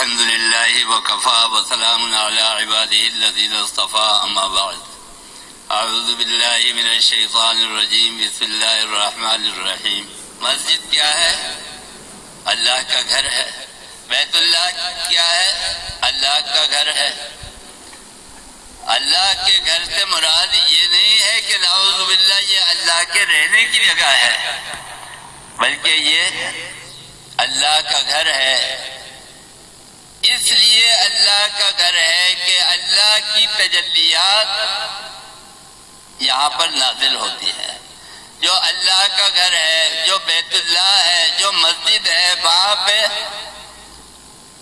الحمد لله وكفى وسلام على عباده الذين اصطفى أما بعد أعوذ بالله من الشيطان الرجيم بسم الله الرحمن الرحیم۔ مسجد کیا ہے؟ اللہ کا گھر ہے۔ بیت اللہ کیا ہے؟ اللہ کا گھر ہے۔ اللہ کے گھر سے مراد یہ نہیں ہے کہ نعوذ باللہ یہ اللہ کے رہنے کی جگہ ہے، بلکہ یہ اللہ کا گھر ہے۔ اس لیے اللہ کا گھر ہے کہ اللہ کی تجلیات یہاں پر نازل ہوتی ہے۔ جو اللہ کا گھر ہے، جو بیت اللہ ہے، جو مسجد ہے، وہاں پہ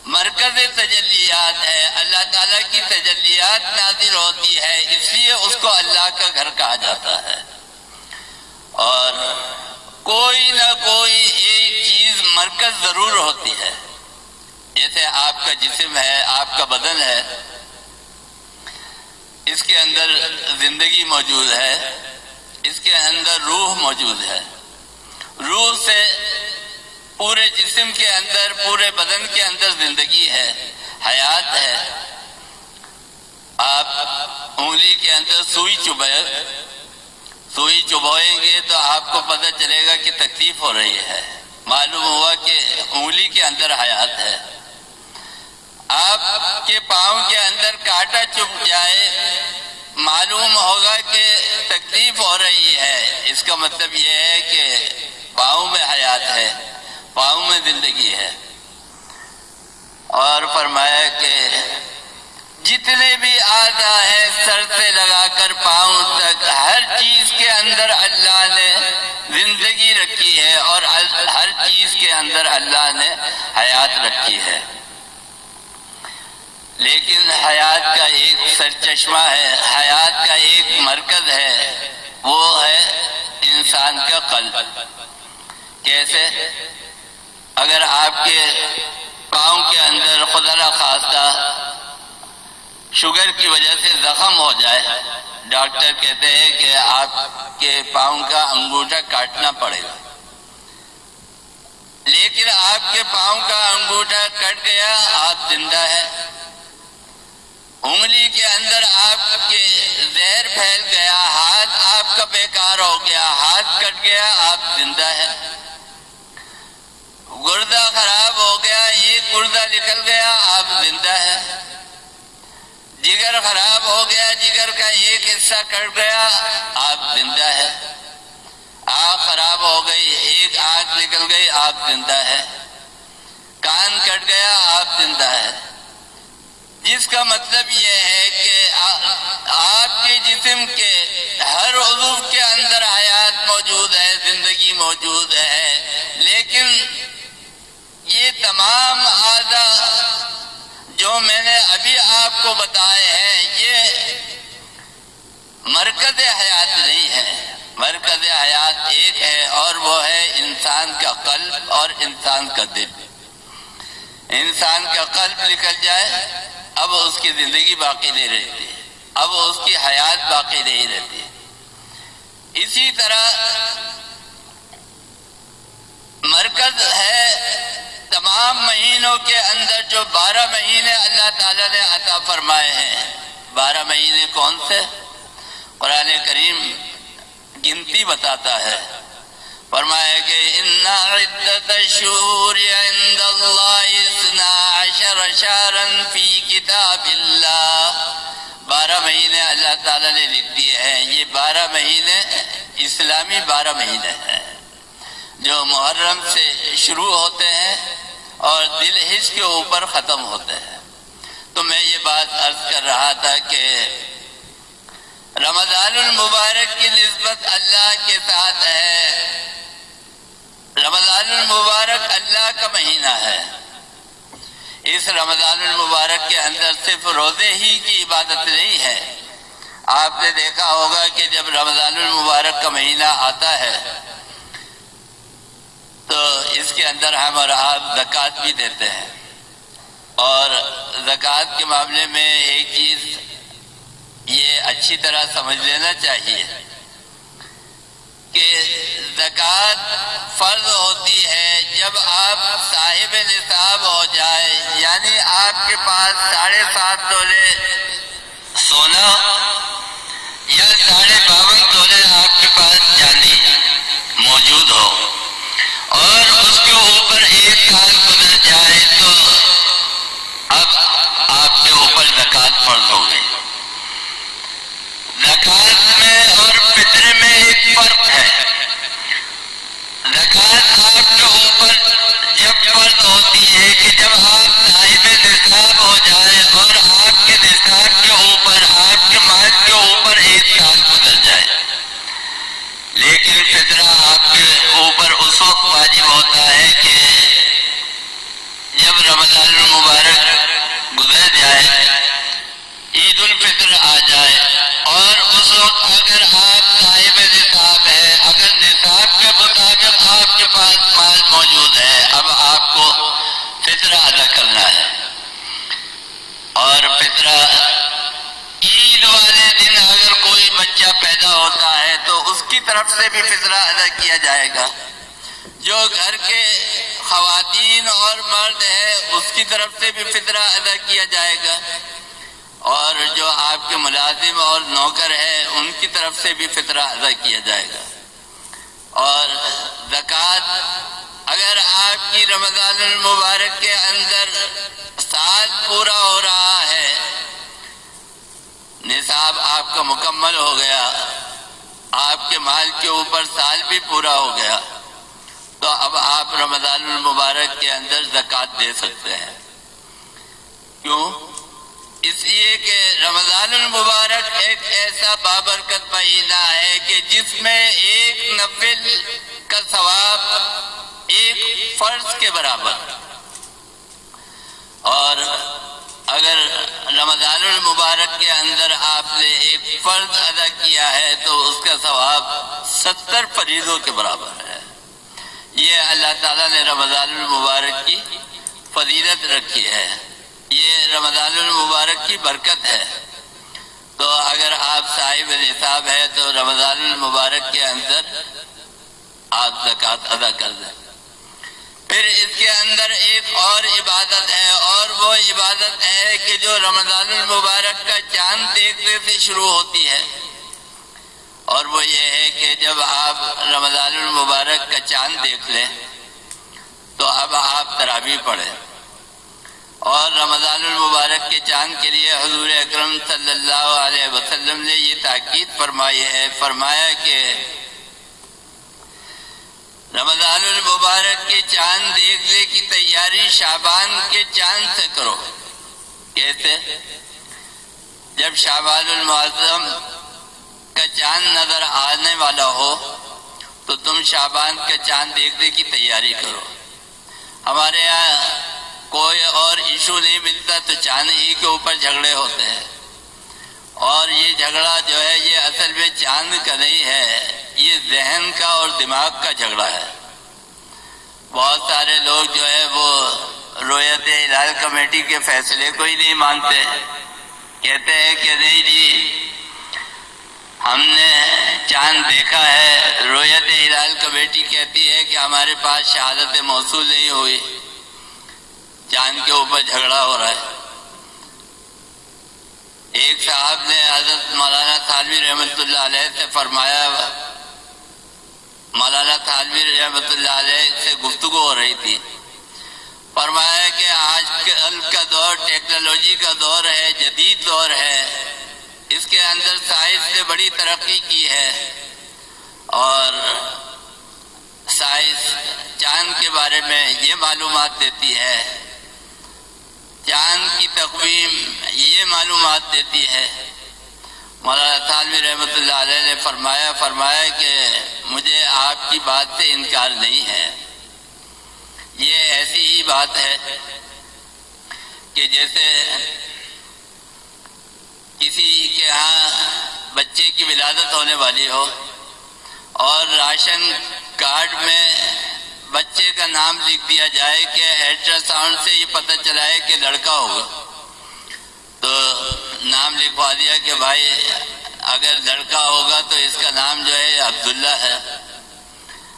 مرکز تجلیات ہے، اللہ تعالیٰ کی تجلیات نازل ہوتی ہے، اس لیے اس کو اللہ کا گھر کہا جاتا ہے۔ اور کوئی نہ کوئی ایک چیز مرکز ضرور ہوتی ہے، جیسے آپ کا جسم ہے، آپ کا بدن ہے، اس کے اندر زندگی موجود ہے، اس کے اندر روح موجود ہے۔ روح سے پورے جسم کے اندر، پورے بدن کے اندر زندگی ہے، حیات ہے۔ آپ انگلی کے اندر سوئی چبوئیں گے تو آپ کو پتہ چلے گا کہ تکلیف ہو رہی ہے، معلوم ہوا کہ انگلی کے اندر حیات ہے۔ آپ کے پاؤں کے اندر کانٹا چبھ جائے، معلوم ہوگا کہ تکلیف ہو رہی ہے، اس کا مطلب یہ ہے کہ پاؤں میں حیات ہے، پاؤں میں زندگی ہے۔ اور فرمایا کہ جتنے بھی اعضاء ہیں سر سے لگا کر پاؤں تک، ہر چیز کے اندر اللہ نے زندگی رکھی ہے اور ہر چیز کے اندر اللہ نے حیات رکھی ہے۔ لیکن حیات کا ایک سرچشمہ ہے، حیات کا ایک مرکز ہے، وہ ہے انسان کا قلب۔ کیسے؟ اگر آپ کے پاؤں کے اندر خدا نخواستہ شوگر کی وجہ سے زخم ہو جائے، ڈاکٹر کہتے ہیں کہ آپ کے پاؤں کا انگوٹھا کاٹنا پڑے گا، لیکن آپ کے پاؤں کا انگوٹھا کٹ گیا، آپ زندہ ہے۔ انگلی کے اندر آپ کے زہر پھیل گیا، ہاتھ آپ کا بیکار ہو گیا، ہاتھ کٹ گیا، آپ زندہ ہے۔ گردہ خراب ہو گیا، ایک گردہ نکل گیا، آپ زندہ ہے۔ جگر خراب ہو گیا، جگر کا ایک حصہ کٹ گیا، آپ زندہ ہے۔ آنکھ خراب ہو گئی، ایک آنکھ نکل گئی، آپ زندہ ہے۔ کان کٹ گیا، آپ زندہ ہے۔ جس کا مطلب یہ ہے کہ آپ کے جسم کے ہر عضو کے اندر حیات موجود ہے، زندگی موجود ہے، لیکن یہ تمام اعضاء جو میں نے ابھی آپ کو بتائے ہیں، یہ مرکز حیات نہیں ہے۔ مرکز حیات ایک ہے اور وہ ہے انسان کا قلب اور انسان کا دل۔ انسان کا قلب نکل جائے، اب اس کی زندگی باقی نہیں رہتی، اب اس کی حیات باقی نہیں رہتی۔ اسی طرح مرکز ہے تمام مہینوں کے اندر جو 12 مہینے اللہ تعالیٰ نے عطا فرمائے ہیں۔ 12 مہینے کون سے؟ قرآن کریم گنتی بتاتا ہے، فرمایا کہ ان عدت الشہور عند اللہ 12 شہرا فی کتاب اللہ۔ 12 مہینے اللہ تعالیٰ نے لکھ دیے ہیں۔ یہ 12 مہینے اسلامی 12 مہینے ہیں جو محرم سے شروع ہوتے ہیں اور ذی الحجہ کے اوپر ختم ہوتے ہیں۔ تو میں یہ بات عرض کر رہا تھا کہ رمضان المبارک کی نسبت اللہ کے ساتھ ہے۔ رمضان المبارک اللہ کا مہینہ ہے۔ اس رمضان المبارک کے اندر صرف روزے ہی کی عبادت نہیں ہے۔ آپ نے دیکھا ہوگا کہ جب رمضان المبارک کا مہینہ آتا ہے تو اس کے اندر ہم اور آپ زکوٰۃ بھی دیتے ہیں، اور زکوٰۃ کے معاملے میں ایک چیز یہ اچھی طرح سمجھ لینا چاہیے کہ زکوٰۃ فرض ہوتی ہے جب آپ صاحب صاحب نصاب ہو جائے، یعنی آپ کے پاس 7.5 تولے سونا یا 52.5 تولے آپ کے پاس چاندی موجود ہو اور اس کے اوپر 1 سال گزر جائے تو اب آپ کے اوپر زکوٰۃ فرض ہو گئی۔ زکوٰۃ میں اور فطرے میں ایک فرق ہے۔ زکوٰۃ آپ کے اوپر جب فرض ہوتی ہے کہ جب آپ صاحب نصاب ہو جائے اور آپ کے نصاب کے اوپر، آپ کے مال کے اوپر 1 سال گزر جائے، لیکن فطرہ آپ کے اوپر اس وقت واجب ہوتا ہے کہ جب رمضان المبارک گزر جائے، عید الفطر آ جائے اور اس وقت اگر آپ صاحب نصاب ہے، اگر نصاب کے مطابق آپ کے پاس مال موجود ہے، اب آپ کو فطرہ ادا کرنا ہے۔ اور فطرہ عید والے دن اگر کوئی بچہ پیدا ہوتا ہے تو اس کی طرف سے بھی فطرہ ادا کیا جائے گا۔ جو گھر کے خواتین اور مرد ہے اس کی طرف سے بھی فطرہ ادا کیا جائے گا، اور جو آپ کے ملازم اور نوکر ہے ان کی طرف سے بھی فطرہ ادا کیا جائے گا۔ اور زکوٰۃ اگر آپ کی رمضان المبارک کے اندر سال پورا ہو رہا ہے، نصاب آپ کا مکمل ہو گیا، آپ کے مال کے اوپر سال بھی پورا ہو گیا، تو اب آپ رمضان المبارک کے اندر زکوٰۃ دے سکتے ہیں۔ کیوں؟ اس لیے کہ رمضان المبارک ایک ایسا بابرکت مہینہ ہے کہ جس میں ایک نفل کا ثواب ایک فرض کے برابر، اور اگر رمضان المبارک کے اندر آپ نے ایک فرض ادا کیا ہے تو اس کا ثواب 70 فریضوں کے برابر ہے۔ یہ اللہ تعالیٰ نے رمضان المبارک کی فضیلت رکھی ہے، یہ رمضان المبارک کی برکت ہے۔ تو اگر آپ صاحب نصاب ہے تو رمضان المبارک کے اندر آپ زکوٰۃ ادا کر دیں۔ پھر اس کے اندر ایک اور عبادت ہے، اور وہ عبادت ہے کہ جو رمضان المبارک کا چاند دیکھنے سے شروع ہوتی ہے، اور وہ یہ ہے کہ جب آپ رمضان المبارک کا چاند دیکھ لیں تو اب آپ تراویح پڑھیں۔ اور رمضان المبارک کے چاند کے لیے حضور اکرم صلی اللہ علیہ وسلم نے یہ تاکید فرمائی ہے، فرمایا کہ رمضان المبارک کے چاند دیکھنے کی تیاری شعبان کے چاند سے کرو۔ کیسے؟ جب شعبان المعظم کا چاند نظر آنے والا ہو تو تم شعبان کا چاند دیکھنے کی تیاری کرو۔ ہمارے یہاں کوئی اور ایشو نہیں ملتا تو چاند ہی کے اوپر جھگڑے ہوتے ہیں، اور یہ جھگڑا جو ہے یہ اصل میں چاند کا نہیں ہے، یہ ذہن کا اور دماغ کا جھگڑا ہے۔ بہت سارے لوگ جو ہے وہ رویت ہلال کمیٹی کے فیصلے کو ہی نہیں مانتے، کہتے ہیں کہ نہیں جی ہم نے چاند دیکھا ہے، رویت ہلال کمیٹی کہتی ہے کہ ہمارے پاس شہادت موصول نہیں ہوئی، چاند کے اوپر جھگڑا ہو رہا ہے۔ ایک صاحب نے حضرت مولانا تھانوی رحمۃ اللہ علیہ سے فرمایا، مولانا تھانوی رحمۃ اللہ علیہ سے گفتگو ہو رہی تھی، فرمایا کہ آج کل کا دور ٹیکنالوجی کا دور ہے، جدید دور ہے، اس کے اندر سائنس نے بڑی ترقی کی ہے، اور سائنس چاند کے بارے میں یہ معلومات دیتی ہے، چاند کی تقویم یہ معلومات دیتی ہے۔ مولانا تھانوی رحمۃ اللہ علیہ نے فرمایا کہ مجھے آپ کی بات سے انکار نہیں ہے، یہ ایسی ہی بات ہے کہ جیسے کسی کے ہاں بچے کی ولادت ہونے والی ہو اور راشن کارڈ میں بچے کا نام لکھ دیا جائے کہ الٹرا ساؤنڈ سے یہ پتہ چلا ہے کہ لڑکا ہوگا، تو نام لکھوا دیا کہ بھائی اگر لڑکا ہوگا تو اس کا نام جو ہے عبداللہ ہے۔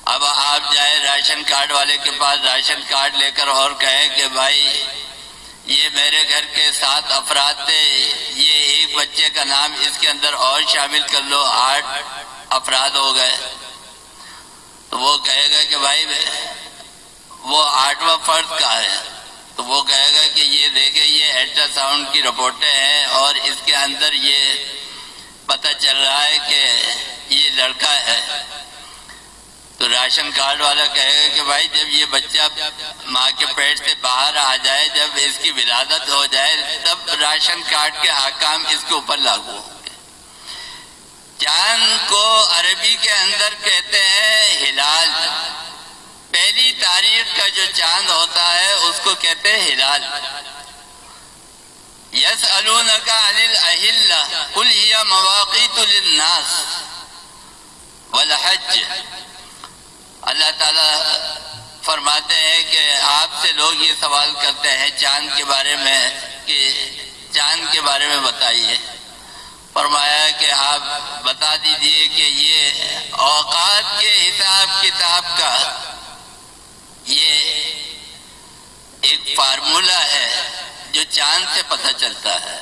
اب آپ جائیں راشن کارڈ والے کے پاس راشن کارڈ لے کر اور کہیں کہ بھائی یہ میرے گھر کے 7 افراد تھے، یہ ایک بچے کا نام اس کے اندر اور شامل کر لو، 8 افراد ہو گئے، تو وہ کہے گا کہ بھائی وہ 8واں فرد کا ہے، تو وہ کہے گا کہ یہ دیکھیں یہ الٹرا ساؤنڈ کی رپورٹیں ہیں اور اس کے اندر یہ پتہ چل رہا ہے کہ یہ لڑکا ہے۔ تو راشن کارڈ والا کہے گا کہ بھائی جب یہ بچہ ماں کے پیٹ سے باہر آ جائے، جب اس کی ولادت ہو جائے، تب راشن کارڈ کے احکام اس کے اوپر لاگو ہوں گے۔ چاند کو عربی کے اندر کہتے ہیں ہلال، پہلی تاریخ کا جو چاند ہوتا ہے اس کو کہتے ہیں ہلال۔ یسألونک عن الأہلہ قل ہی مواقیت للناس والحج، اللہ تعالیٰ فرماتے ہیں کہ آپ سے لوگ یہ سوال کرتے ہیں چاند کے بارے میں کہ چاند کے بارے میں بتائیے، فرمایا کہ آپ بتا دیجئے کہ یہ اوقات کے حساب کتاب کا یہ ایک فارمولہ ہے جو چاند سے پتہ چلتا ہے۔